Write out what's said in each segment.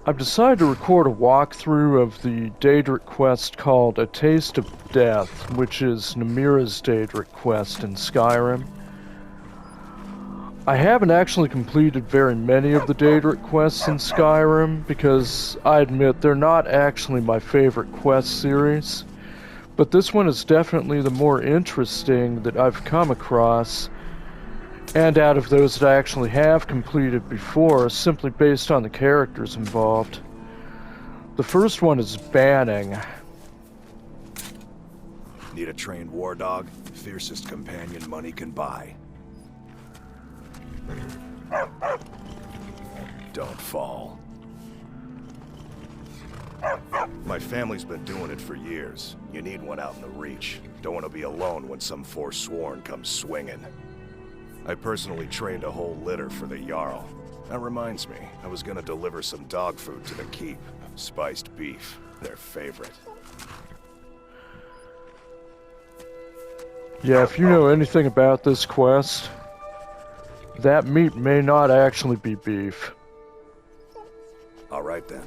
I've decided to record a walkthrough of the Daedric quest called A Taste of Death, which is Namira's Daedric quest in Skyrim. I haven't actually completed very many of the Daedric quests in Skyrim, because I admit they're not actually my favorite quest series, but this one is definitely the more interesting that I've come across, and out of those that I actually have completed before, simply based on the characters involved. The first one is Banning. Need a trained war dog? Fiercest companion money can buy. Don't fall. My family's been doing it for years. You need one out in the Reach. Don't want to be alone when some Forsworn comes swinging. I personally trained a whole litter for the Jarl. That reminds me, I was gonna deliver some dog food to the keep. Spiced beef, their favorite. Yeah, if you know anything about this quest, that meat may not actually be beef. All right then.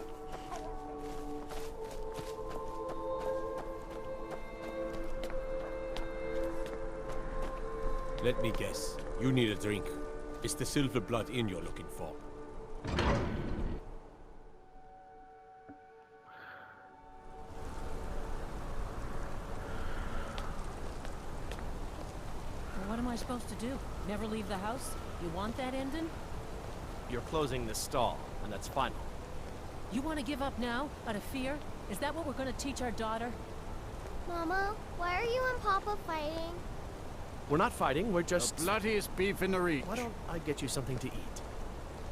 Let me guess. You need a drink. It's the silver blood inn you're looking for. What am I supposed to do? Never leave the house? You want that ending? You're closing this stall, and that's final. You want to give up now, out of fear? Is that what we're going to teach our daughter? Mama, why are you and Papa fighting? We're not fighting, we're just... The bloodiest beef in the Reach. Why don't I get you something to eat?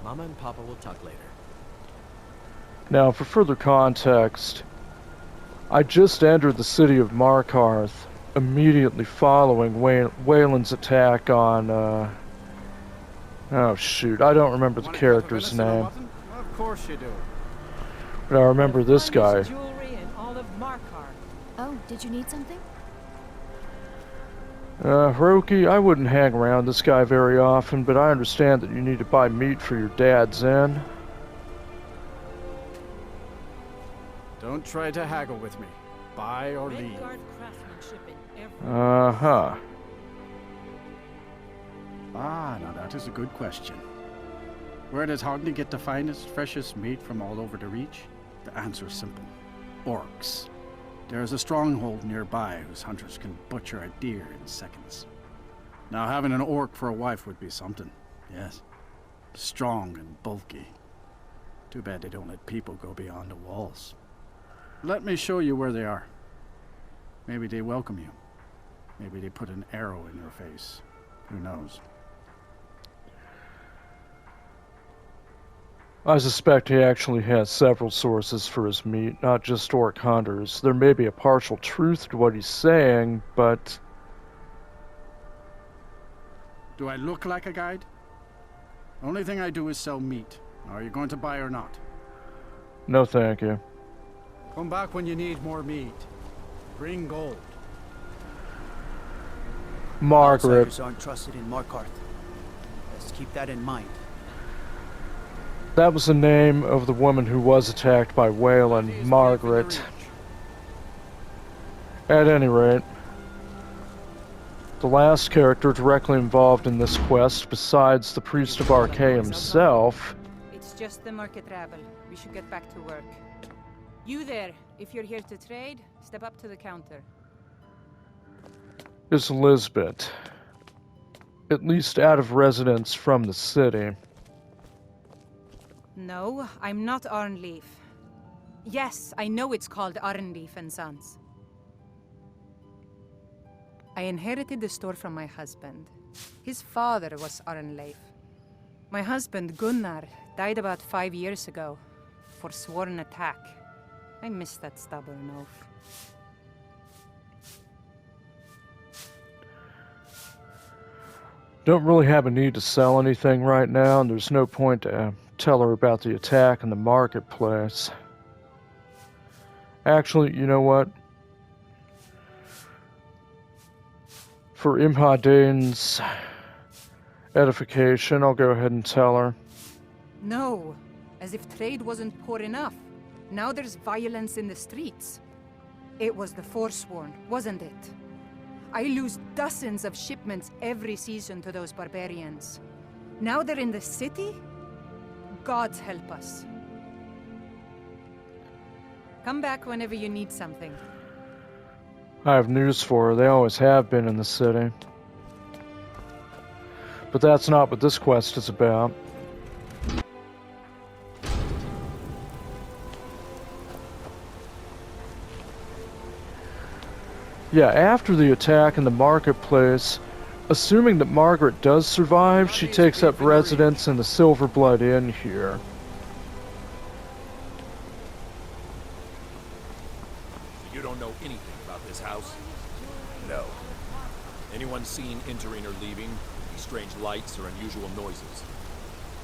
Mama and Papa will talk later. Now, for further context, I just entered the city of Markarth, immediately following Wayland's attack on, oh shoot, I don't remember the character's name. Of course you do. But I remember this guy. Jewelry in all of Markarth. Oh, did you need something? Hiroki, I wouldn't hang around this guy very often, but I understand that you need to buy meat for your dad's inn. Don't try to haggle with me. Buy or leave. Midgard craftsmanship in every... Uh-huh. Ah, now that is a good question. Where does Hogni get the finest, freshest meat from all over the Reach? The answer is simple. Orcs. There is a stronghold nearby whose hunters can butcher a deer in seconds. Now, having an orc for a wife would be something, yes. Strong and bulky. Too bad they don't let people go beyond the walls. Let me show you where they are. Maybe they welcome you. Maybe they put an arrow in your face. Who knows? I suspect he actually has several sources for his meat, not just orc hunters. There may be a partial truth to what he's saying, but... Do I look like a guide? Only thing I do is sell meat. Are you going to buy or not? No thank you. Come back when you need more meat. Bring gold. Margaret. Outsiders aren't trusted in Markarth. Let's keep that in mind. That was the name of the woman who was attacked by Wayland, Margaret. At any rate, the last character directly involved in this quest, besides the Priest of Archay himself... It's just the market rabble. We should get back to work. You there, if you're here to trade, step up to the counter. is Lisbeth. At least out of residence from the city. No, I'm not Arnleif. Yes, I know it's called Arnleif and Sons. I inherited the store from my husband. His father was Arnleif. My husband, Gunnar, died about 5 years ago. Forsworn attack. I miss that stubborn oaf. Don't really have a need to sell anything right now, and there's no point to tell her about the attack in the marketplace. Actually, you know what? For Imhadane's edification, I'll go ahead and tell her. No, as if trade wasn't poor enough. Now there's violence in the streets. It was the Forsworn, wasn't it? I lose dozens of shipments every season to those barbarians. Now they're in the city? Gods help us. Come back whenever you need something. I have news for her. They always have been in the city. But that's not what this quest is about. Yeah, after the attack in the marketplace, assuming that Margaret does survive, she takes up residence in the Silverblood Inn here. You don't know anything about this house? No. Anyone seen entering or leaving? Any strange lights or unusual noises?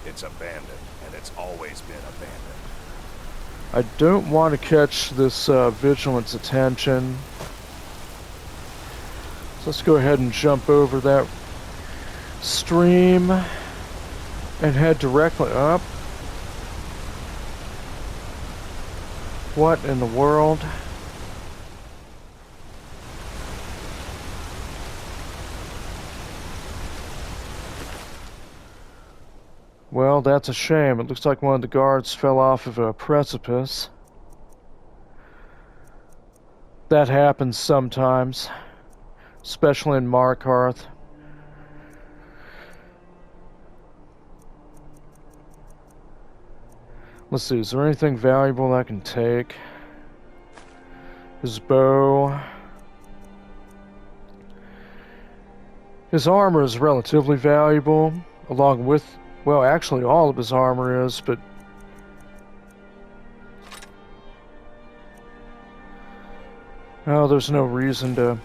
It's abandoned, and it's always been abandoned. I don't want to catch this vigilance attention. So let's go ahead and jump over that stream and head directly up. What in the world? Well, that's a shame. It looks like one of the guards fell off of a precipice. That happens sometimes, especially in Markarth. Let's see, is there anything valuable I can take? His bow. His armor is relatively valuable, along with, well, actually all of his armor is, but oh, there's no reason to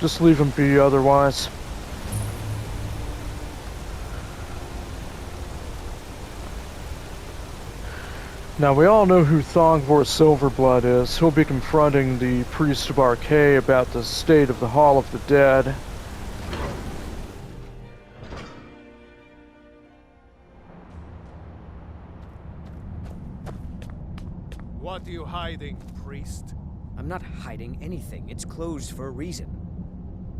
just leave him be otherwise. Now, we all know who Thongvor Silverblood is. He'll be confronting the Priest of Archay about the state of the Hall of the Dead. What are you hiding, priest? I'm not hiding anything. It's closed for a reason.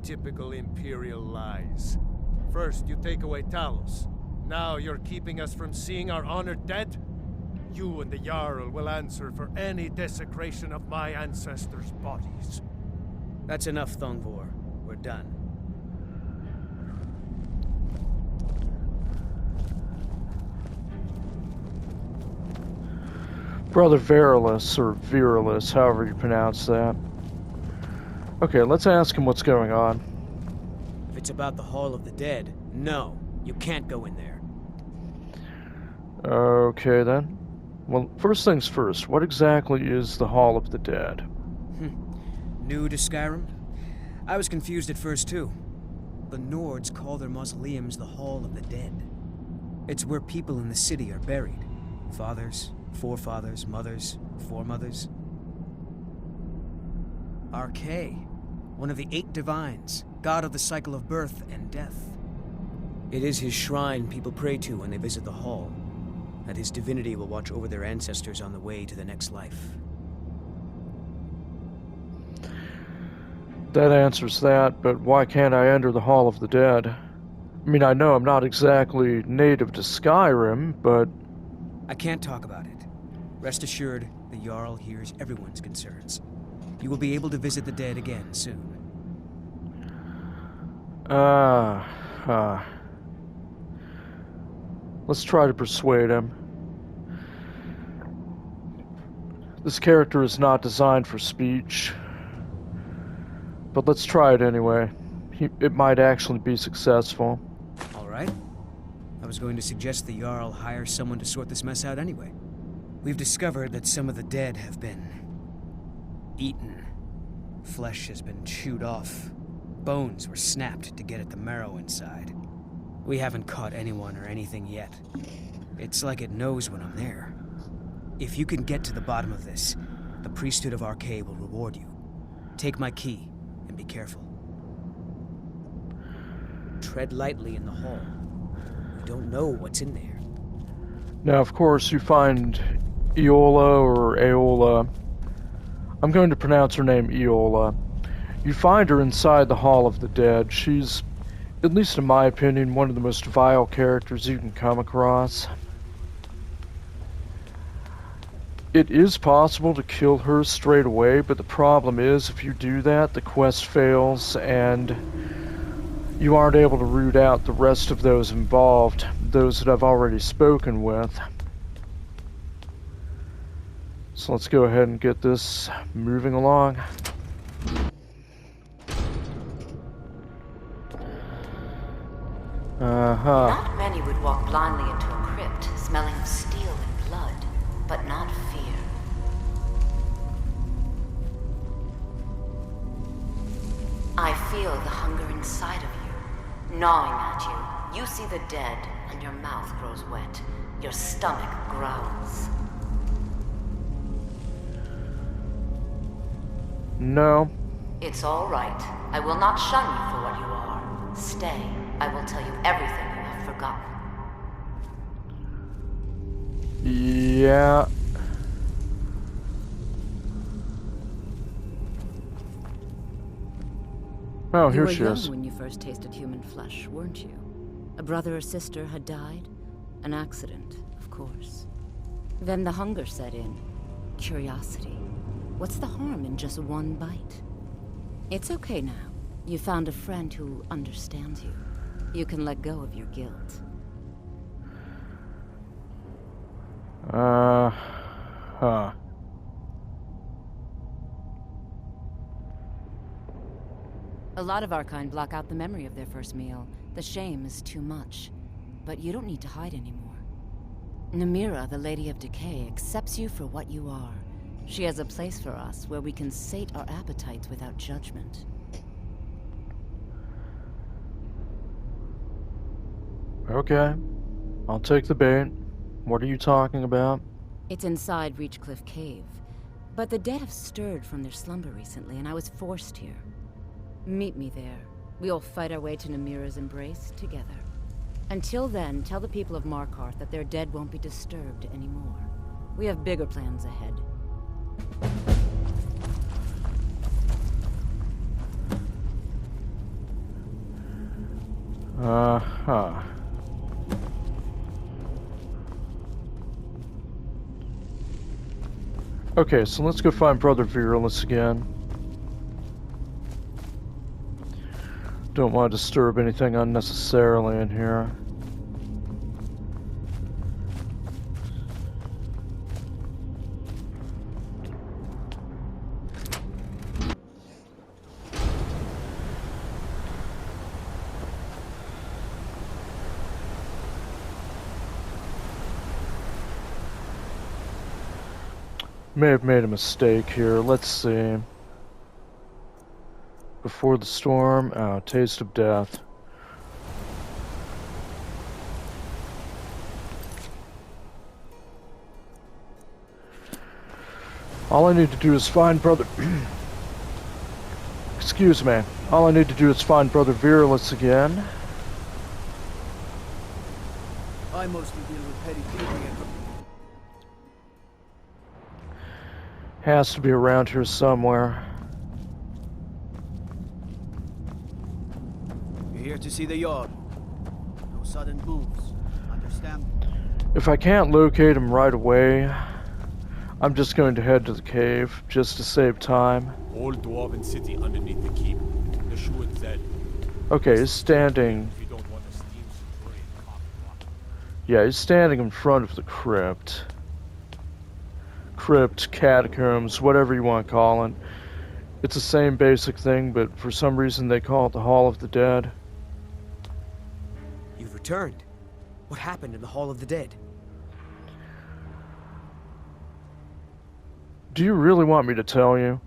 Typical Imperial lies. First, you take away Talos. Now you're keeping us from seeing our honored dead? You and the Jarl will answer for any desecration of my ancestors' bodies. That's enough, Thongvor. We're done. Brother Verilus, or Virilis, however you pronounce that. Okay, let's ask him what's going on. If it's about the Hall of the Dead, no. You can't go in there. Okay, then. Well, first things first, what exactly is the Hall of the Dead? New to Skyrim? I was confused at first, too. The Nords call their mausoleums the Hall of the Dead. It's where people in the city are buried. Fathers, forefathers, mothers, foremothers. Archay, one of the 8 divines, god of the cycle of birth and death. It is his shrine people pray to when they visit the hall, and his divinity will watch over their ancestors on the way to the next life. That answers that, but why can't I enter the Hall of the Dead? I mean, I know I'm not exactly native to Skyrim, but I can't talk about it. Rest assured, the Jarl hears everyone's concerns. You will be able to visit the dead again soon. Let's try to persuade him. This character is not designed for speech, but let's try it anyway. It might actually be successful. All right. I was going to suggest the Jarl hire someone to sort this mess out anyway. We've discovered that some of the dead have been eaten. Flesh has been chewed off. Bones were snapped to get at the marrow inside. We haven't caught anyone or anything yet. It's like it knows when I'm there. If you can get to the bottom of this, the priesthood of Archay will reward you. Take my key, and be careful. Tread lightly in the hall. We don't know what's in there. Now, of course, you find Eola or Aola. I'm going to pronounce her name Eola. You find her inside the Hall of the Dead. She's, at least in my opinion, one of the most vile characters you can come across. It is possible to kill her straight away, but the problem is if you do that, the quest fails and you aren't able to root out the rest of those involved, those that I've already spoken with. So let's go ahead and get this moving along. Not many would walk blindly into a crypt, smelling of steel and blood, but not fear. I feel the hunger inside of you, gnawing at you. You see the dead, and your mouth grows wet. Your stomach growls. No. It's all right. I will not shun you for what you are. Stay. I will tell you everything you have forgotten. Yeah. Oh, here she is. You were young when you first tasted human flesh, weren't you? A brother or sister had died? An accident, of course. Then the hunger set in. Curiosity. What's the harm in just one bite? It's okay now. You found a friend who understands you. You can let go of your guilt. A lot of our kind block out the memory of their first meal. The shame is too much. But you don't need to hide anymore. Namira, the Lady of Decay, accepts you for what you are. She has a place for us where we can sate our appetites without judgment. Okay. I'll take the bait. What are you talking about? It's inside Reachcliff Cave. But the dead have stirred from their slumber recently, and I was forced here. Meet me there. We'll fight our way to Namira's embrace together. Until then, tell the people of Markarth that their dead won't be disturbed anymore. We have bigger plans ahead. Okay, so let's go find Brother Virulus again. Don't want to disturb anything unnecessarily in here. May have made a mistake here. Let's see. Before the storm, taste of death. All I need to do is find Brother... Excuse me. All I need to do is find Brother Virulus again. I mostly deal with petty thieving and... Has to be around here somewhere. You're here to see the yard. No sudden moves. Understand? If I can't locate him right away, I'm just going to head to the cave, just to save time. Old Dwarven city underneath the keep. The Shuad said. Okay, he's standing... If you don't want the steam spray, Yeah, he's standing in front of the crypt. Crypt, catacombs, whatever you want to call it. It's the same basic thing, but for some reason they call it the Hall of the Dead. You've returned. What happened in the Hall of the Dead? Do you really want me to tell you?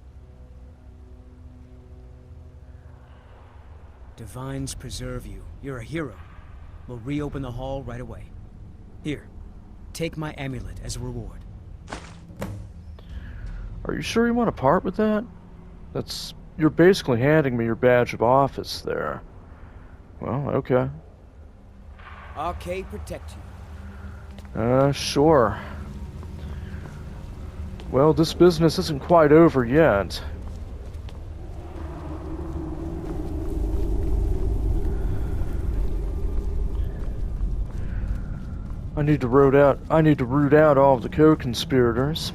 Divines preserve you. You're a hero. We'll reopen the hall right away. Here, take my amulet as a reward. Are you sure you want to part with that? You're basically handing me your badge of office there. Well, okay. Arcade protect you. Sure. Well, this business isn't quite over yet. I need to root out all of the co-conspirators.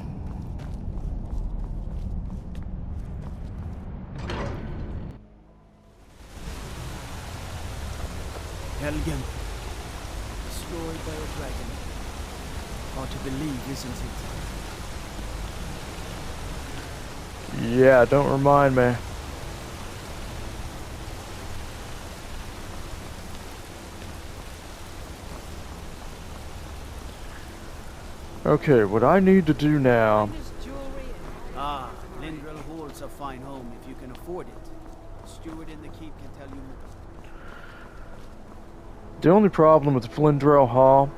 Helgen. Destroyed by a dragon. Hard to believe, isn't it? Yeah, don't remind me. Okay, what I need to do now... Ah, Lindrell holds a fine home if you can afford it. The steward in the keep can tell you more. The only problem with Flindrell Hall...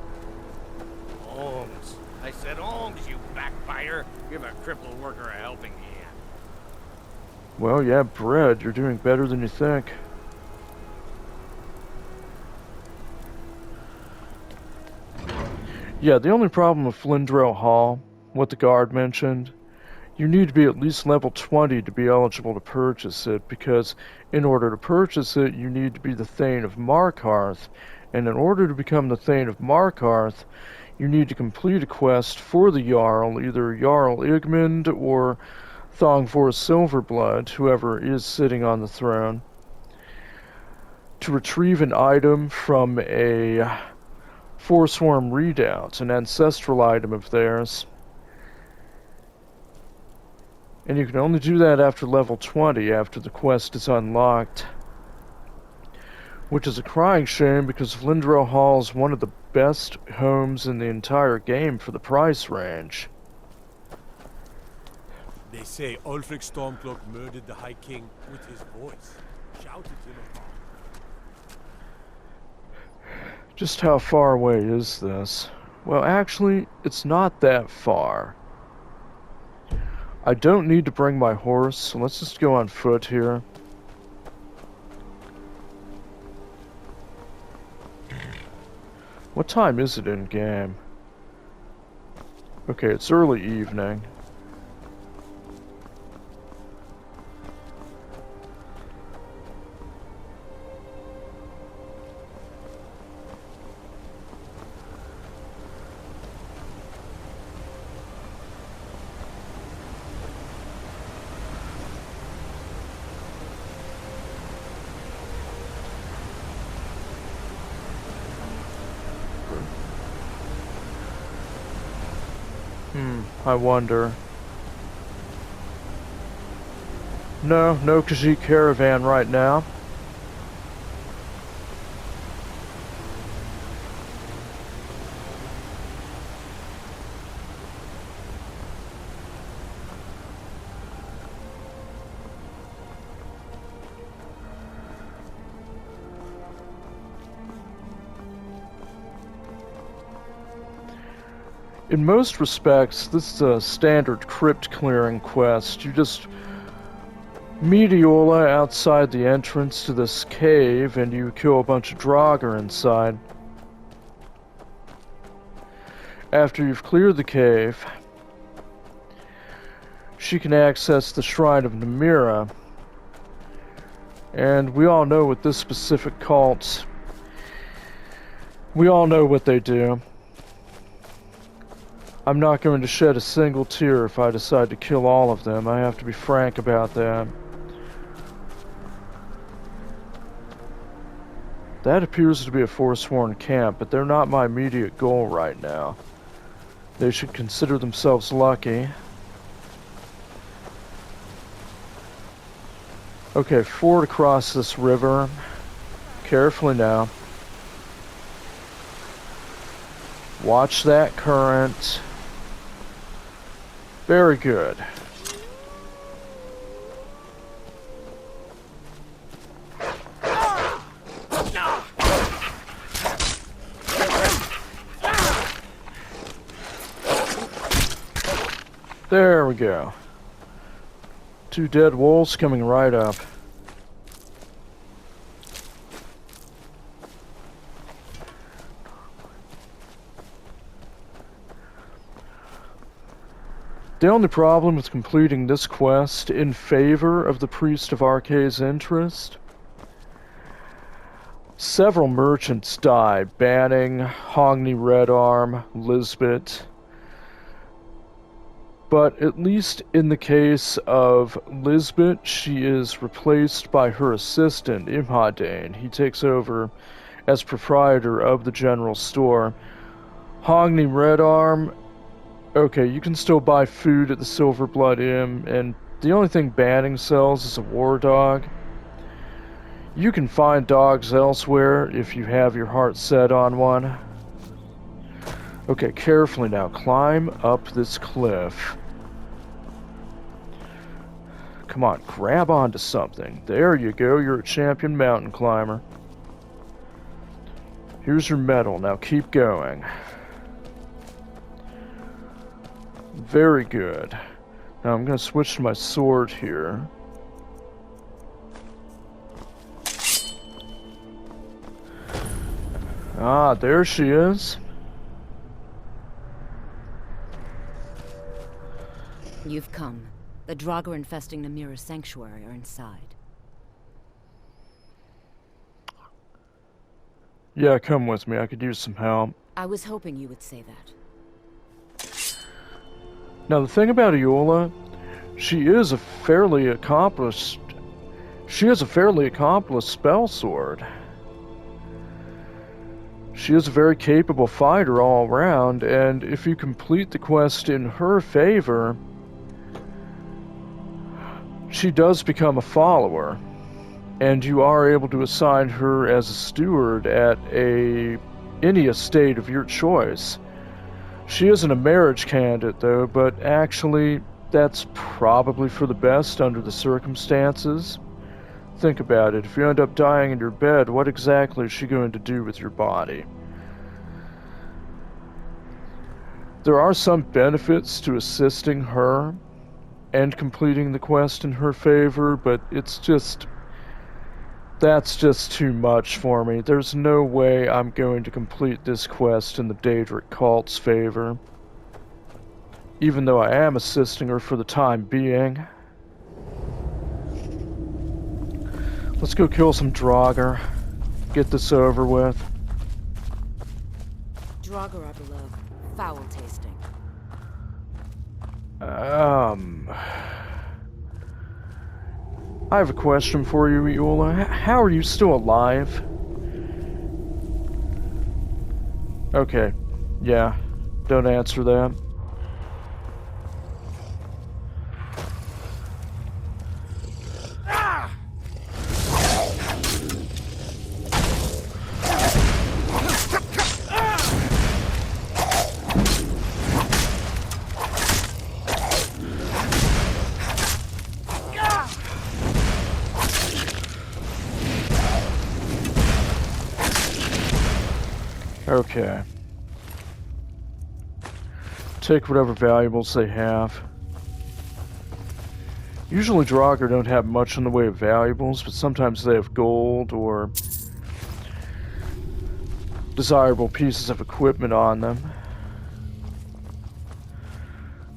Holmes. I said Holmes, you backbiter. Give a crippled worker a helping hand. Well, yeah, Brad, you're doing better than you think. Yeah, the only problem with Flindrell Hall, what the guard mentioned, you need to be at least level 20 to be eligible to purchase it, because in order to purchase it, you need to be the Thane of Markarth, and in order to become the Thane of Markarth, you need to complete a quest for the Jarl, either Jarl Igmund or Thongvor Silverblood, whoever is sitting on the throne, to retrieve an item from a Forsworn Redoubt, an ancestral item of theirs. And you can only do that after level 20, after the quest is unlocked. Which is a crying shame, because Flindrell Hall is one of the best homes in the entire game for the price range. They say Ulfric Stormcloak murdered the High King with his voice. Shouted him apart. Just how far away is this? Well, actually, it's not that far. I don't need to bring my horse, so let's just go on foot here. What time is it in game? Okay, it's early evening. I wonder. No Khajiit caravan right now. In most respects, this is a standard crypt clearing quest. You just meet Iola outside the entrance to this cave and you kill a bunch of Draugr inside. After you've cleared the cave, she can access the Shrine of Namira. And we all know with this specific cult, we all know what they do. I'm not going to shed a single tear if I decide to kill all of them. I have to be frank about that. That appears to be a Forsworn camp, but they're not my immediate goal right now. They should consider themselves lucky. Okay, ford across this river. Carefully now. Watch that current. Very good. There we go. Two dead wolves coming right up. The only problem with completing this quest in favor of the Priest of Arkay's interest, several merchants die, banning Hogni Redarm, Lisbeth. But at least in the case of Lisbeth, she is replaced by her assistant, Imhadane. He takes over as proprietor of the general store. Hogni Redarm, okay, you can still buy food at the Silverblood Inn, and the only thing banning sells is a war dog. You can find dogs elsewhere if you have your heart set on one. Okay, carefully now. Climb up this cliff. Come on, grab onto something. There you go, you're a champion mountain climber. Here's your medal, now keep going. Very good. Now I'm going to switch to my sword here. Ah, there she is. You've come. The Draugr infesting Namira's sanctuary are inside. Yeah, come with me. I could use some help. I was hoping you would say that. Now, the thing about Iola, she is a fairly accomplished spell sword. She is a very capable fighter all around, and if you complete the quest in her favor, she does become a follower, and you are able to assign her as a steward at any estate of your choice. She isn't a marriage candidate, though, but actually, that's probably for the best under the circumstances. Think about it. If you end up dying in your bed, what exactly is she going to do with your body? There are some benefits to assisting her and completing the quest in her favor, but that's just too much for me. There's no way I'm going to complete this quest in the Daedric cult's favor, even though I am assisting her for the time being. Let's go kill some Draugr. Get this over with. Draugr are below. Foul tasting. I have a question for you, Iola. How are you still alive? Okay. Yeah. Don't answer that. Okay. Take whatever valuables they have. Usually Draugr don't have much in the way of valuables, but sometimes they have gold or desirable pieces of equipment on them.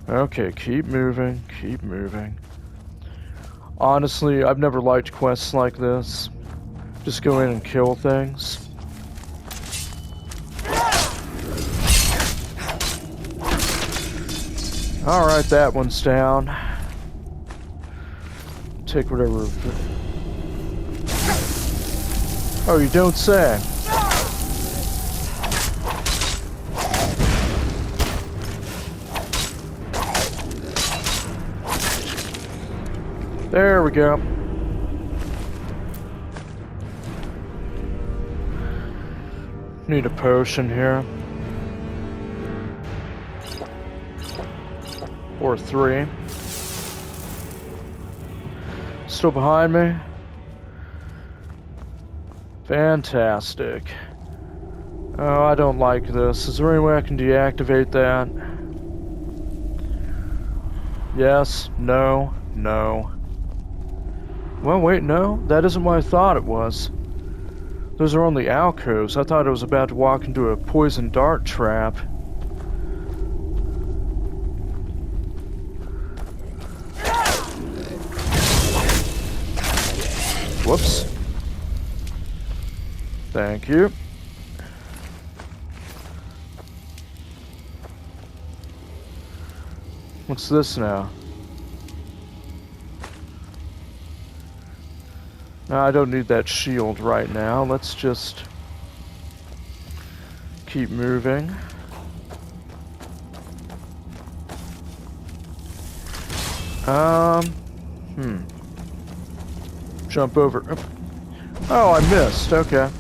Okay, keep moving, keep moving. Honestly, I've never liked quests like this. Just go in and kill things. Alright, that one's down. Take whatever... Oh, you don't say. There we go. Need a potion here. Or 3. Still behind me? Fantastic. Oh, I don't like this. Is there any way I can deactivate that? Yes, no, no. Well, wait, no. That isn't what I thought it was. Those are only alcoves. I thought I was about to walk into a poison dart trap. Whoops. Thank you. What's this now? No, I don't need that shield right now. Let's just keep moving. Jump over. Oh, I missed. Okay.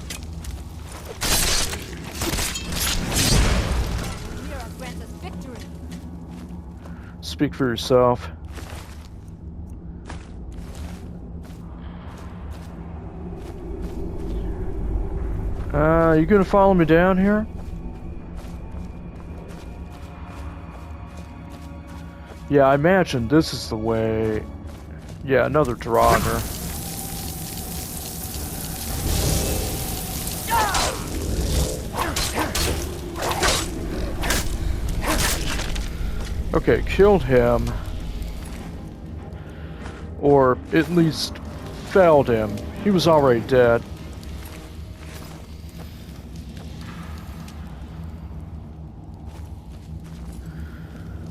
Speak for yourself. You gonna follow me down here? Yeah, I imagine this is the way. Yeah, another Draugr. Okay, killed him. Or at least felled him. He was already dead.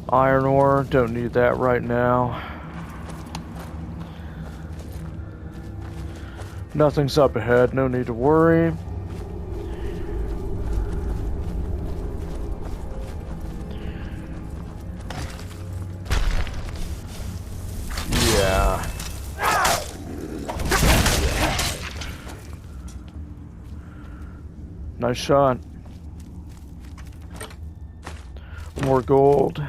Iron ore, don't need that right now. Nothing's up ahead, no need to worry. Yeah. Nice shot. More gold.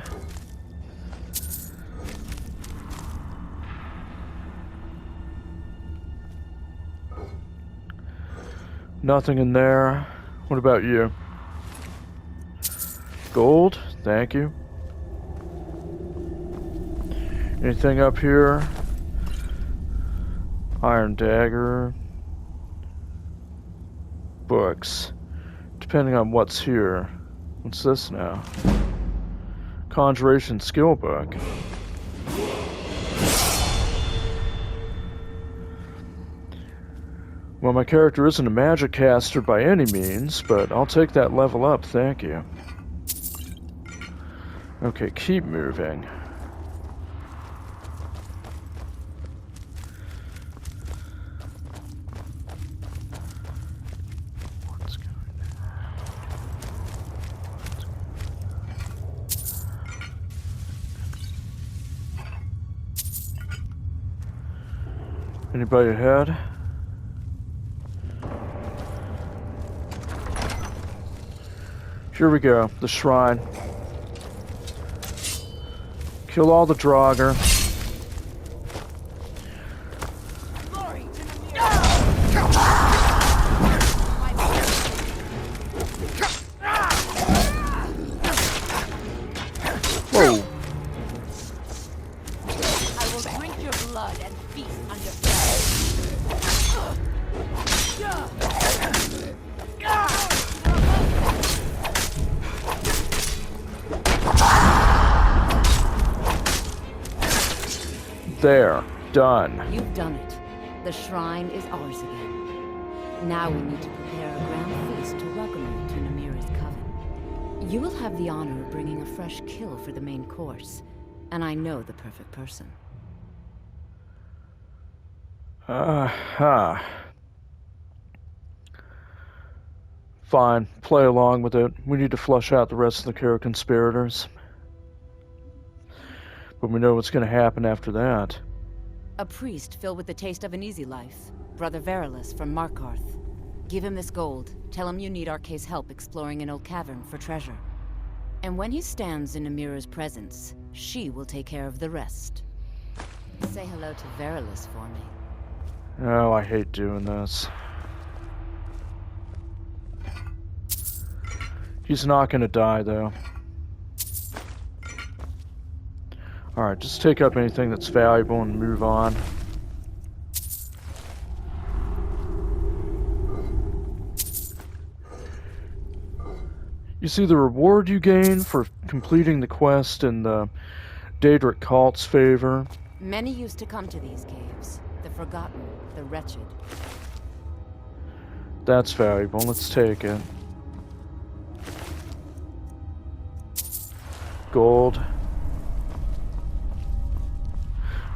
Nothing in there. What about you? Gold? Thank you. Anything up here? Iron dagger. Books. Depending on what's here. What's this now? Conjuration skill book. Well, my character isn't a magic caster by any means, but I'll take that level up, thank you. Okay, keep moving. What's going on? Anybody ahead? Here we go, the shrine. Kill all the Draugr. Whoa. I will drink your blood and feast on your flesh. There. Done. You've done it. The shrine is ours again. Now we need to prepare a grand feast to welcome you to Namira's coven. You will have the honor of bringing a fresh kill for the main course, and I know the perfect person. Fine, play along with it. We need to flush out the rest of the co-conspirators. But we know what's going to happen after that. A priest filled with the taste of an easy life. Brother Verilus from Markarth. Give him this gold. Tell him you need Arcae's help exploring an old cavern for treasure. And when he stands in Namira's presence, she will take care of the rest. Say hello to Verilus for me. Oh, I hate doing this. He's not going to die, though. Alright, just take up anything that's valuable and move on. You see the reward you gain for completing the quest in the Daedric cult's favor? Many used to come to these caves. The forgotten, the wretched. That's valuable. Let's take it. Gold.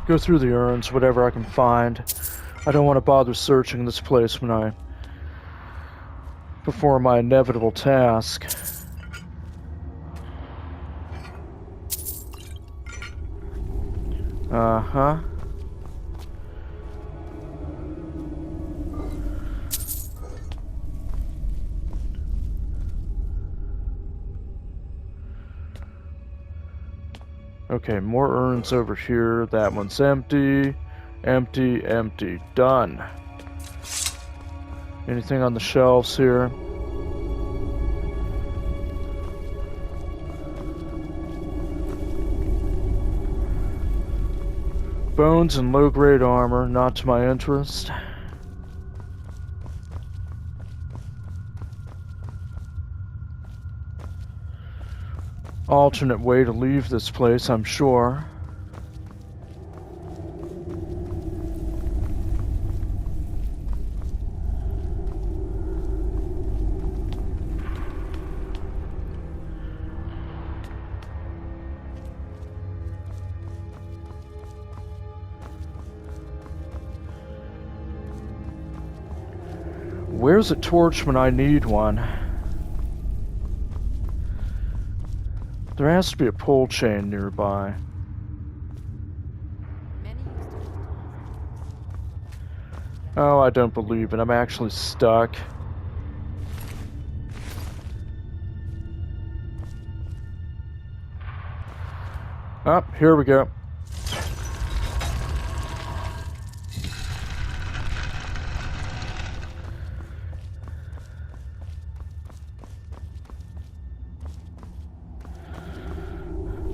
Go through the urns, whatever I can find. I don't want to bother searching this place when I perform my inevitable task. Uh-huh. Okay, more urns over here. That one's empty. Empty, empty. Done. Anything on the shelves here? Bones and low-grade armor, not to my interest. Alternate way to leave this place, I'm sure. Where's a torch when I need one? There has to be a pole chain nearby. Oh, I don't believe it. I'm actually stuck. Oh, here we go.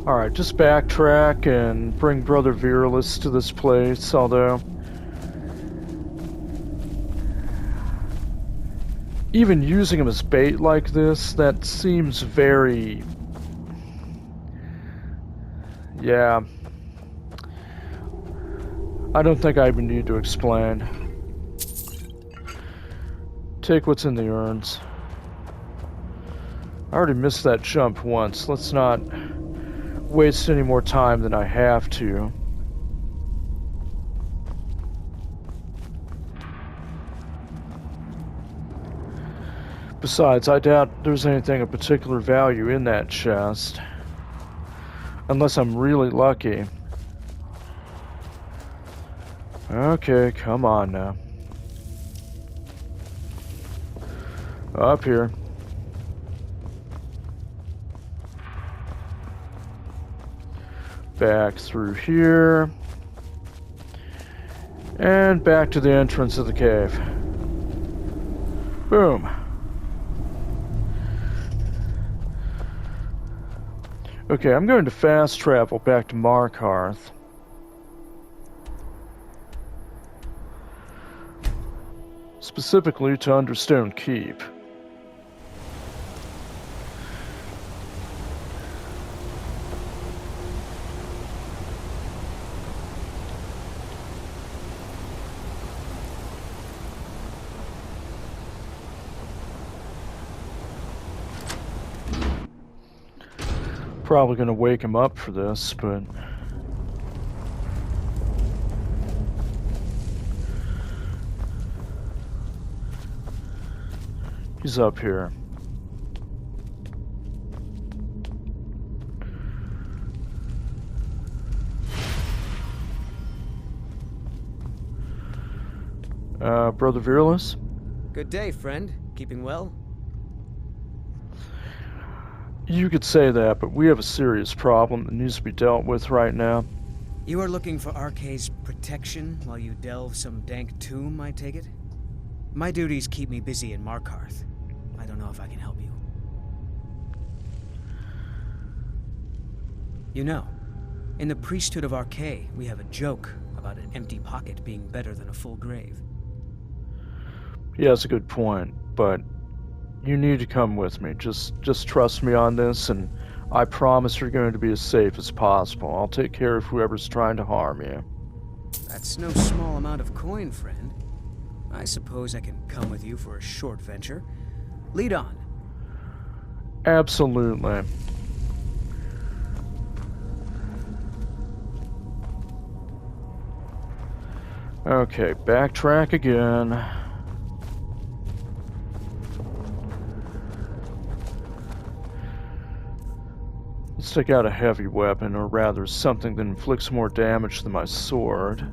Alright, just backtrack and bring Brother Virulus to this place, although even using him as bait like this, that seems very... yeah. I don't think I even need to explain. Take what's in the urns. I already missed that jump once. Let's not waste any more time than I have to. Besides, I doubt there's anything of particular value in that chest. Unless I'm really lucky. Okay, come on now. Up here. Back through here. And back to the entrance of the cave. Boom. Okay, I'm going to fast travel back to Markarth. Specifically to Understone Keep. Probably gonna wake him up for this, but he's up here. Brother Virulus? Good day, friend. Keeping well? You could say that, but we have a serious problem that needs to be dealt with right now. You are looking for Arkay's protection while you delve some dank tomb, I take it? My duties keep me busy in Markarth. I don't know if I can help you. You know, in the priesthood of Arkay, we have a joke about an empty pocket being better than a full grave. He has a good point, but you need to come with me. Just trust me on this, and I promise you're going to be as safe as possible. I'll take care of whoever's trying to harm you. That's no small amount of coin, friend. I suppose I can come with you for a short venture. Lead on. Absolutely. Okay, backtrack again. Let's take out a heavy weapon, or rather something that inflicts more damage than my sword.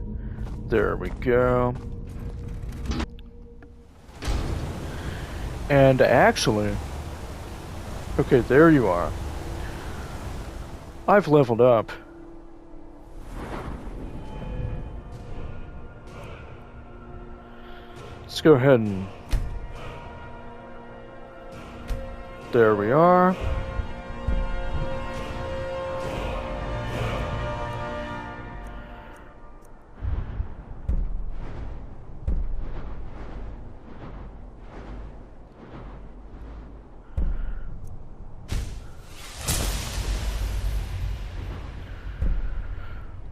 There we go. And actually... Okay, there you are. I've leveled up. Let's go ahead and... There we are.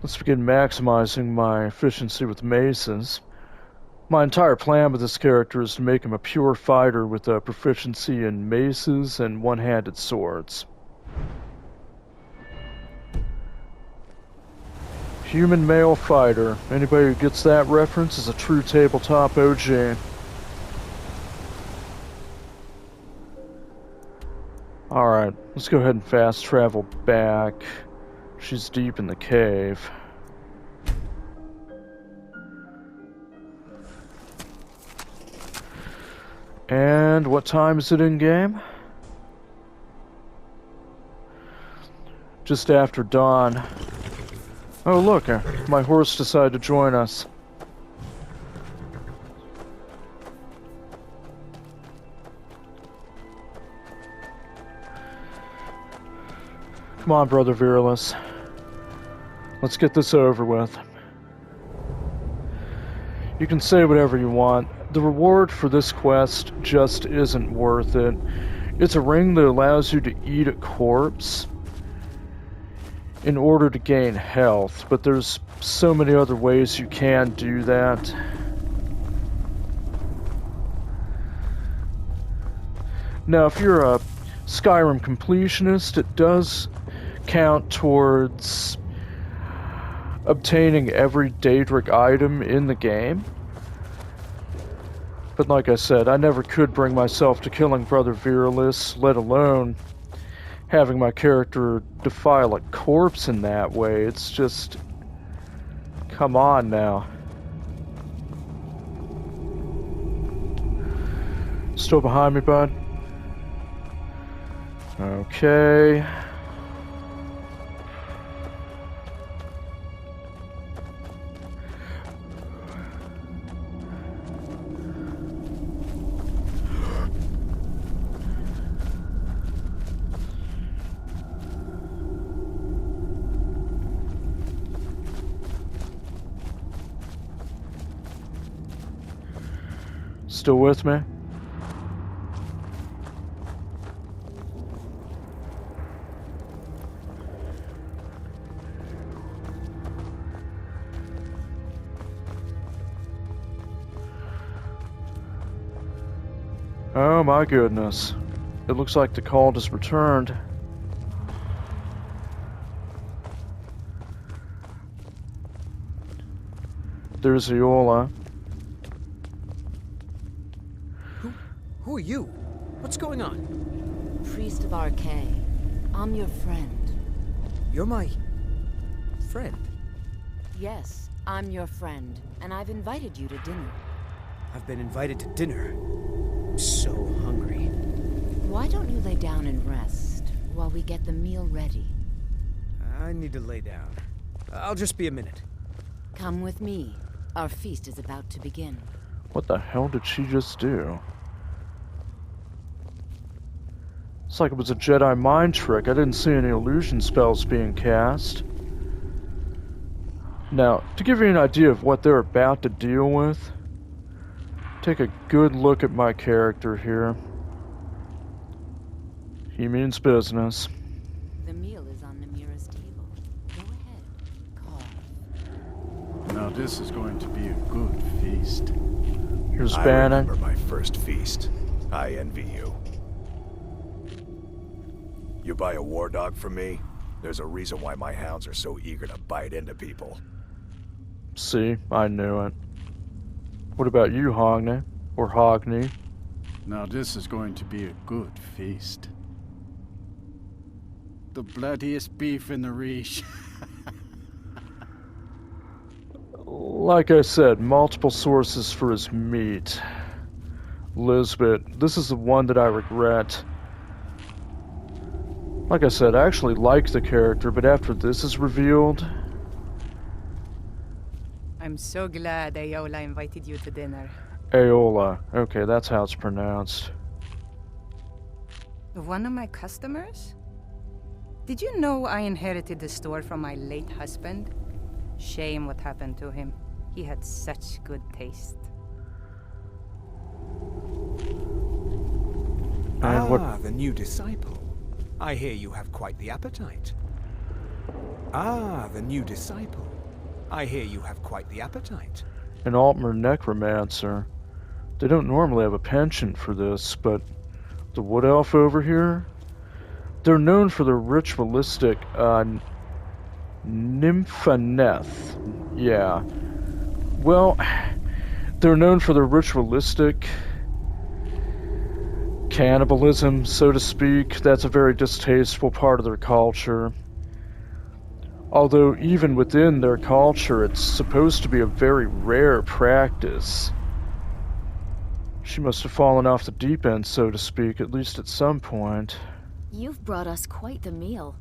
Let's begin maximizing my efficiency with maces. My entire plan with this character is to make him a pure fighter with a proficiency in maces and one-handed swords. Human male fighter. Anybody who gets that reference is a true tabletop OG. Alright, let's go ahead and fast travel back. She's deep in the cave. And what time is it in game? Just after dawn. Oh look, my horse decided to join us. Come on, Brother Virulus. Let's get this over with. You can say whatever you want. The reward for this quest just isn't worth it. It's a ring that allows you to eat a corpse in order to gain health, but there's so many other ways you can do that. Now, if you're a Skyrim completionist, it does count towards obtaining every Daedric item in the game. But like I said, I never could bring myself to killing Brother Virulus, let alone having my character defile a corpse in that way. It's just... come on now. Still behind me, bud? Okay. Still with me? Oh my goodness. It looks like the call has returned. There's Iola. Who are you? What's going on? Priest of Arcay. I'm your friend. You're my... friend? Yes, I'm your friend, and I've invited you to dinner. I've been invited to dinner. I'm so hungry. Why don't you lay down and rest while we get the meal ready? I need to lay down. I'll just be a minute. Come with me. Our feast is about to begin. What the hell did she just do? It's like it was a Jedi mind trick. I didn't see any illusion spells being cast. Now, to give you an idea of what they're about to deal with, take a good look at my character here. He means business. The meal is on Namira's table. Go ahead. Call. Now this is going to be a good feast. Here's I Bannon. remember my first feast. I envy you. You buy a war dog from me? There's a reason why my hounds are so eager to bite into people. See, I knew it. What about you, Hogney? Or Hogney? Now this is going to be a good feast. The bloodiest beef in the Reach. Like I said, multiple sources for his meat. Lisbeth, this is the one that I regret. Like I said, I actually like the character, but after this is revealed... I'm so glad Ayola invited you to dinner. Aola. Okay, that's how it's pronounced. One of my customers? Did you know I inherited the store from my late husband? Shame what happened to him. He had such good taste. The new disciple. I hear you have quite the appetite. The new disciple. I hear you have quite the appetite. An Altmer necromancer. They don't normally have a penchant for this, but the Wood Elf over here, they're known for their ritualistic Nymphaneth. Yeah. Well, they're known for their ritualistic cannibalism, so to speak. That's a very distasteful part of their culture. Although even within their culture, it's supposed to be a very rare practice. She must have fallen off the deep end, so to speak, at least at some point. You've brought us quite the meal.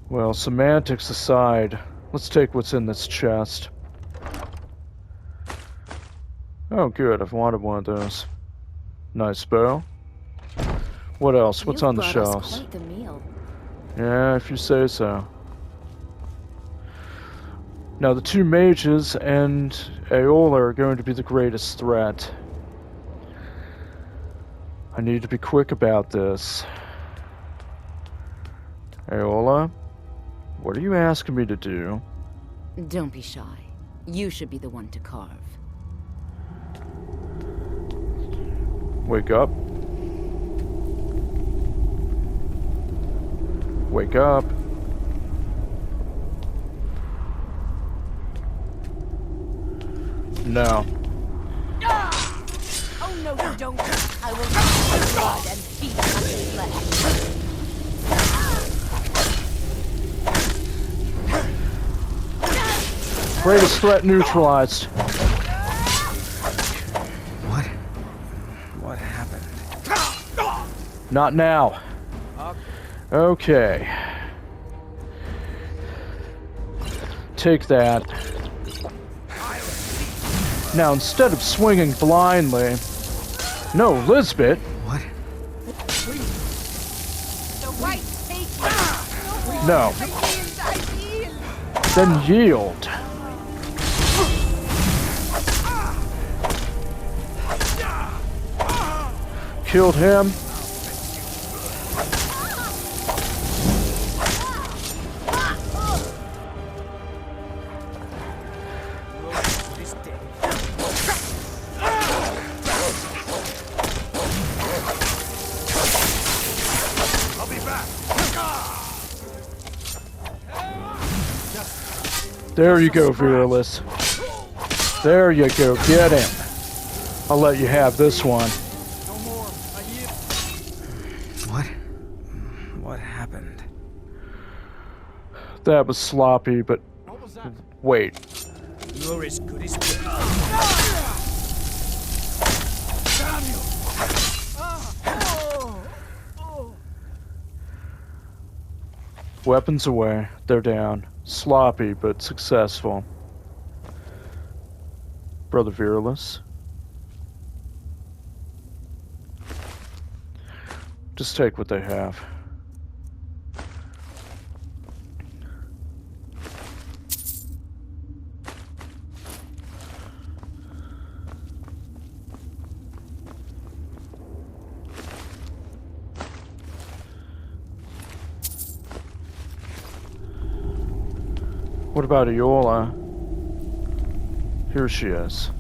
Well, semantics aside, let's take what's in this chest. Oh, good, I've wanted one of those. Nice bow. What else? What's on the shelves? Quite the meal. Yeah, if you say so. Now, the two mages and Aola are going to be the greatest threat. I need to be quick about this. Aola, what are you asking me to do? Don't be shy. You should be the one to carve. Wake up. Wake up. No. Oh no, you don't! I will eat your blood and feed on your flesh. Greatest threat neutralized. What happened? Not now. Okay. Take that. Now, instead of swinging blindly... No, Lisbeth! What? The white take No. Then yield. Killed him. There you go, Virulus. There you go, get him. I'll let you have this one. What happened? That was sloppy, but wait. You're as good as Weapons away. They're down. Sloppy, but successful. Brother Virulus. Just take what they have. What about Iola? Here she is.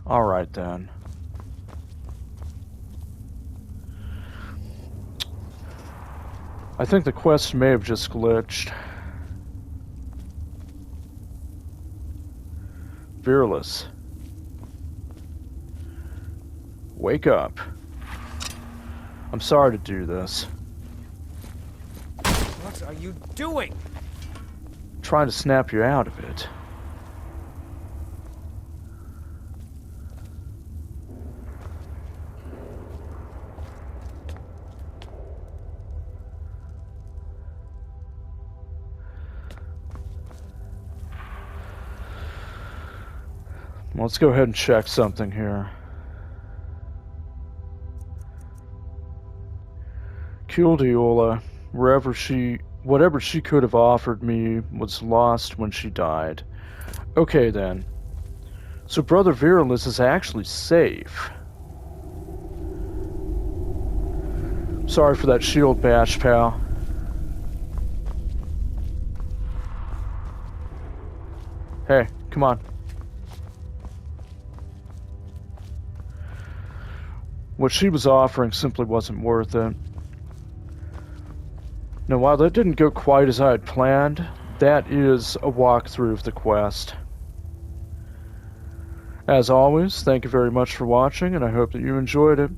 Alright then. I think the quest may have just glitched. Fearless. Wake up. I'm sorry to do this. What are you doing? Trying to snap you out of it. Let's go ahead and check something here. Killed Iola. Whatever she could have offered me was lost when she died. Okay then. So Brother Virulus is actually safe. Sorry for that shield bash, pal. Hey, come on. What she was offering simply wasn't worth it. Now, while that didn't go quite as I had planned, that is a walkthrough of the quest. As always, thank you very much for watching, and I hope that you enjoyed it.